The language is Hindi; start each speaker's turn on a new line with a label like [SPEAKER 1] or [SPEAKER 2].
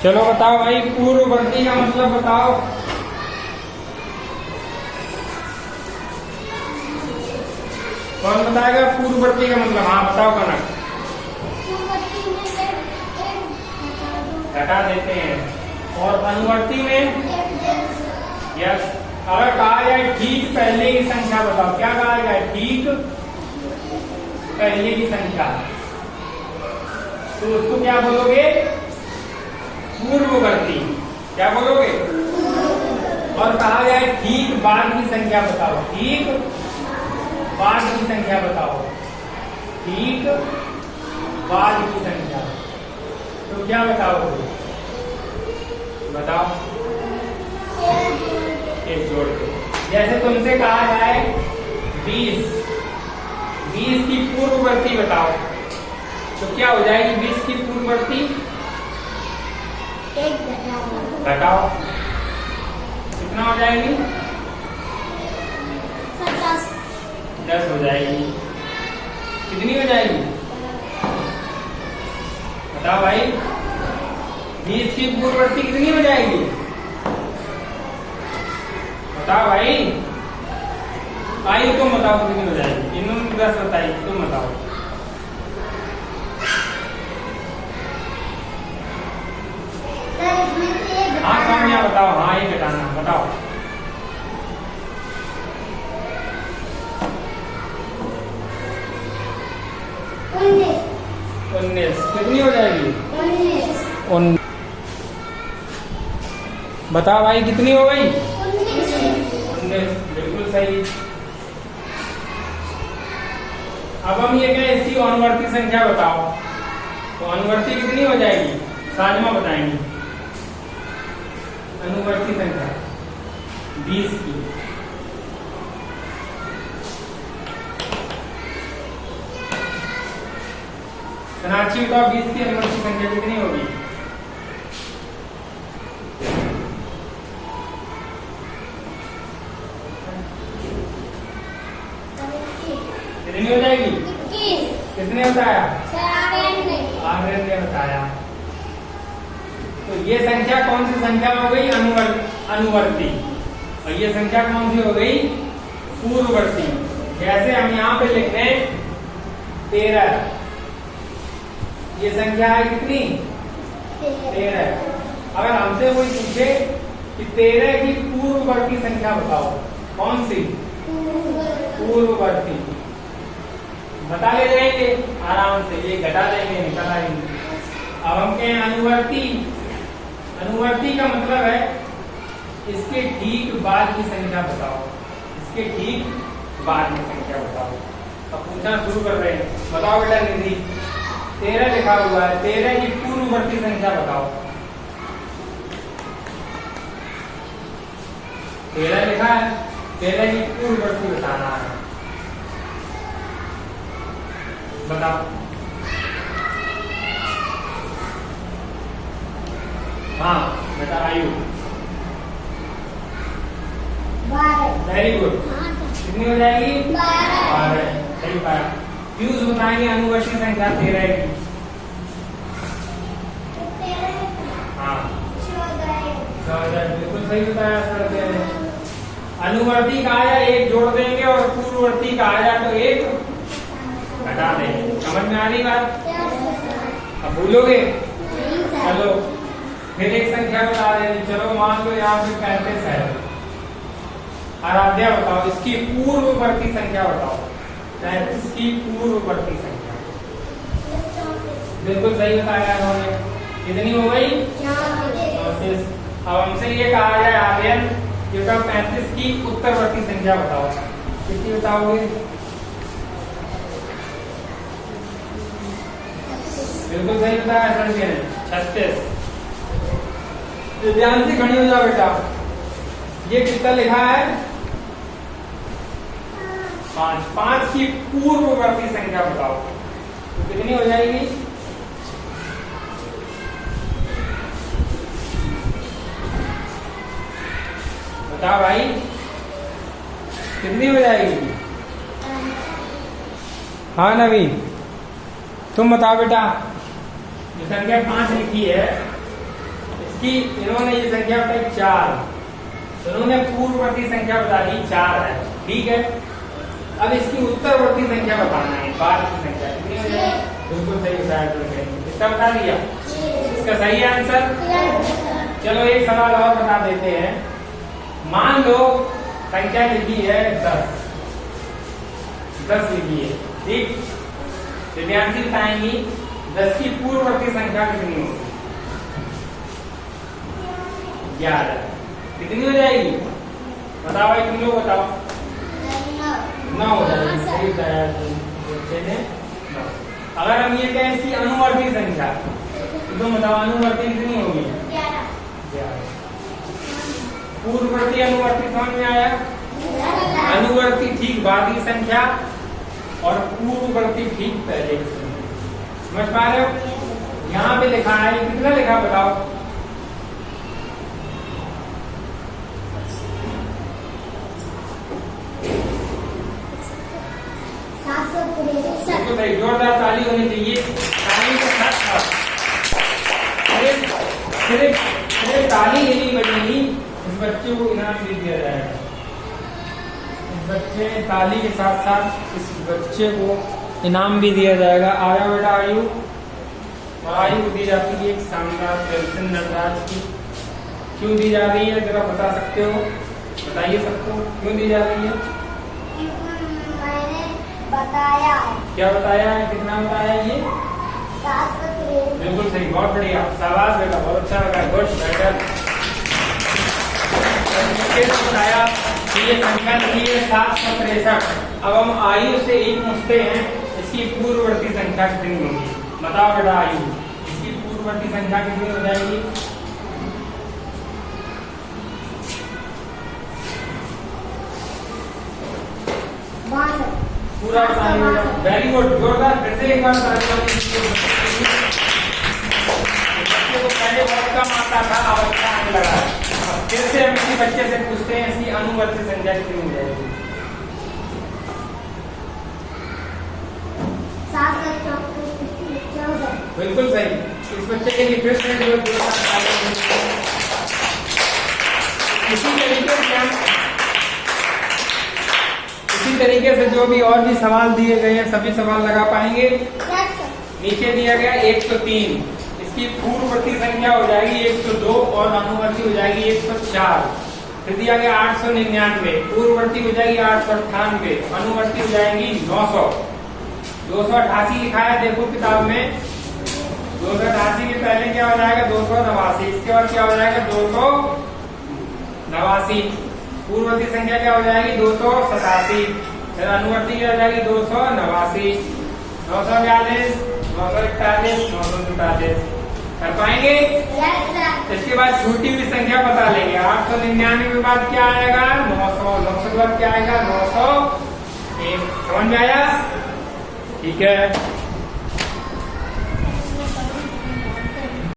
[SPEAKER 1] चलो बताओ भाई, पूर्ववर्ती का मतलब बताओ। कौन बताएगा पूर्ववर्ती का मतलब? हाँ बताओ कनक। घटा देते हैं। और अनुवर्ती में? यस। अगर कहा जाए ठीक पहले की संख्या बताओ, क्या कहा जाए? ठीक पहले की संख्या, तो उसको क्या बोलोगे? पूर्ववर्ती। क्या बोलोगे? और कहा जाए ठीक बाद की संख्या बताओ, ठीक बाद की संख्या बताओ, ठीक बाद की संख्या, तो क्या बताओगे? बताओ। एक जोड़ के। जैसे तुमसे कहा जाए 20 की पूर्ववर्ती बताओ, तो क्या हो जाएगी 20 की पूर्ववर्ती? घटाओ। कितना हो जाएगी? 10 हो जाएगी। कितनी हो जाएगी? बताओ भाई, 20 की पूर्ववर्ती कितनी हो जाएगी? बताओ भाई, आई तुम बताओ कितनी हो जाएगी? इन्होंने 10 बताई, तुम बताओ। हाँ सामने बताओ। हाँ ये घटाना बताओ। 19 कितनी हो जाएगी? 19। बताओ भाई कितनी हो गई? 19। बिल्कुल सही। अब हम ये कहें इसकी अनुवर्ती संख्या बताओ, तो अनुवर्ती कितनी हो जाएगी? साजमा बताएंगे। अनुवर्ती संख्या 20 की। सनाक्षी बताओ 20 की अनुवर्ती संख्या कितनी होगी? कितनी हो जाएगी? 21। किसने बताया? आर्यन ने बताया। तो ये संख्या कौन सी संख्या हो गई? अनुवर्ती। और ये संख्या कौन सी हो गई? पूर्ववर्ती। जैसे हम यहाँ पे लिख रहे हैं 13, ये संख्या है कितनी? 13। अगर हमसे कोई पूछे कि 13 की पूर्ववर्ती संख्या बताओ, कौन सी? पूर्ववर्ती। बता ले जाएंगे आराम से, ये घटा देंगे, निकल आएंगे। अब हम कहें अनुवर्ती। अनुवर्ती का मतलब है इसके ठीक बाद की संख्या बताओ, इसके ठीक बाद की संख्या बताओ। अब पूछना शुरू कर रहे हैं। बताओ बेटा निधि, 13 लिखा हुआ है, 13 की पूर्ववर्ती संख्या बताओ। 13 लिखा है, 13 की पूर्ववर्ती बताना है। बताओ। हाँ बेटा आयु। 12। Very good. कितनी हो जाएगी? 12। सही पाया। फ्यूज बताएंगे अनुवर्ती संख्या 13 की। हाँ 14। बिल्कुल सही बताया सर। अनुवर्ती कहा जाए एक जोड़ देंगे और पूर्ववर्ती कहा जाए तो एक घटा देंगे। समझ में आ रही बात? अब भूलोगे? चलो फिर एक संख्या बता रहे हैं। चलो मान लो यहाँ पे 35 है। आराध्या बताओ इसकी पूर्ववर्ती संख्या बताओ। 35 की पूर्ववर्ती संख्या। बिल्कुल सही बताया इन्होंने। कितनी हो गई? 34। अब हमसे ये कहा जाए आर्यन कि 35 की उत्तरवर्ती संख्या बताओ। कितनी बताओगे? बिल्कुल सही बताया सर जी ने, 36। ध्यान से खड़ी हो जाओ बेटा। ये कितना लिखा है? 5। 5 की पूर्ववर्ती संख्या बताओ, तो कितनी हो जाएगी? बताओ भाई कितनी हो जाएगी? हाँ नवीन तुम बताओ बेटा। जो संख्या 5 लिखी है इसकी इन्होंने ये संख्या बताई 4, इन्होंने पूर्ववर्ती संख्या बता दी 4 है, ठीक है। अब इसकी उत्तरवर्ती संख्या बताना है, बाद की संख्या कितनी हो जाए? बिल्कुल सही बताया तुमने, इसका बता दिया, इसका सही आंसर। चलो एक सवाल और बता देते हैं। मान लो संख्या लिखी है 10 लिखी है, ठीक। दिव्यांशी बताएंगी 10 की पूर्ववर्ती संख्या कितनी होगी? 11। कितनी हो जाएगी? बताओ भाई, तुम लोग बताओ। 9 हो जाएगी, सही बताया बच्चे ने, 9। अगर हम ये कहें इसकी अनुवर्ती संख्या, तो तुम बताओ अनुवर्ती कितनी होगी? 11। पूर्ववर्ती अनुवर्ती समझ में आया? अनुवर्ती ठीक बाद की संख्या और पूर्ववर्ती ठीक पहले की संख्या, समझ पा रहे हो? यहाँ पे लिखा है, कितना लिखा बताओ? 763। जोरदार ताली होनी चाहिए, ताली के साथ सिर्फ ताली ही नहीं बजेगी, इस बच्चे को इनाम भी दिया जाएगा। इस बच्चे ताली के साथ साथ इस बच्चे को इनाम भी दिया जाएगा। आया बेटा, आयु दी जाती है एक शानदार पेंसिल नटराज की। क्यों दी जा रही है जरा बता सकते हो? बताइए सबको, क्यों दी जा रही है?
[SPEAKER 2] मैंने बताया है।
[SPEAKER 1] क्या बताया है? कितना बताया है ये?
[SPEAKER 2] 763।
[SPEAKER 1] बिल्कुल सही, बहुत बढ़िया, शाबाश बेटा, बहुत अच्छा लगा, गुड बेटर। बताया कि ये संख्या लिखी है 763। अब हम आयु से एक पूछते हैं, इसकी पूर्ववर्ती संख्या कितनी होगी? बताओ बेटा, आयु इसकी पूर्ववर्ती संख्या कितनी हो जाएगी? पूरा बताइए बेटा, वेरी गुड, जोरदार, फिर से एक बार बच्चे को पहले बहुत कम आता था, अब अच्छा आने लगा है। फिर से हम इसी बच्चे से पूछते हैं, इसकी अनुवर्ती संख्या कितनी हो जाएगी?
[SPEAKER 2] 714।
[SPEAKER 1] बिल्कुल सही। इस बच्चे के लिए फिर से इसी तरीके से जो भी और भी सवाल दिए गए हैं सभी सवाल लगा पाएंगे। नीचे दिया गया 103, इसकी पूर्ववर्ती संख्या हो जाएगी 102 और अनुवर्ती हो जाएगी 104। फिर दिया गया 899, पूर्ववर्ती हो जाएगी 898, अनुवर्ती हो जाएगी 900। 288 लिखा है, देखो किताब में। 288 के पहले क्या हो जाएगा? 289। इसके बाद क्या हो जाएगा? 289। पूर्ववर्ती संख्या क्या हो जाएगी? 287। फिर अनुवर्ती क्या हो जाएगी? 289। 942, 941, 942। कर पाएंगे? इसके बाद छोटी हुई संख्या बता लेंगे। 899 के बाद क्या आएगा? 900। 900 के बाद क्या आएगा? 901। समझ में आया? ठीक है।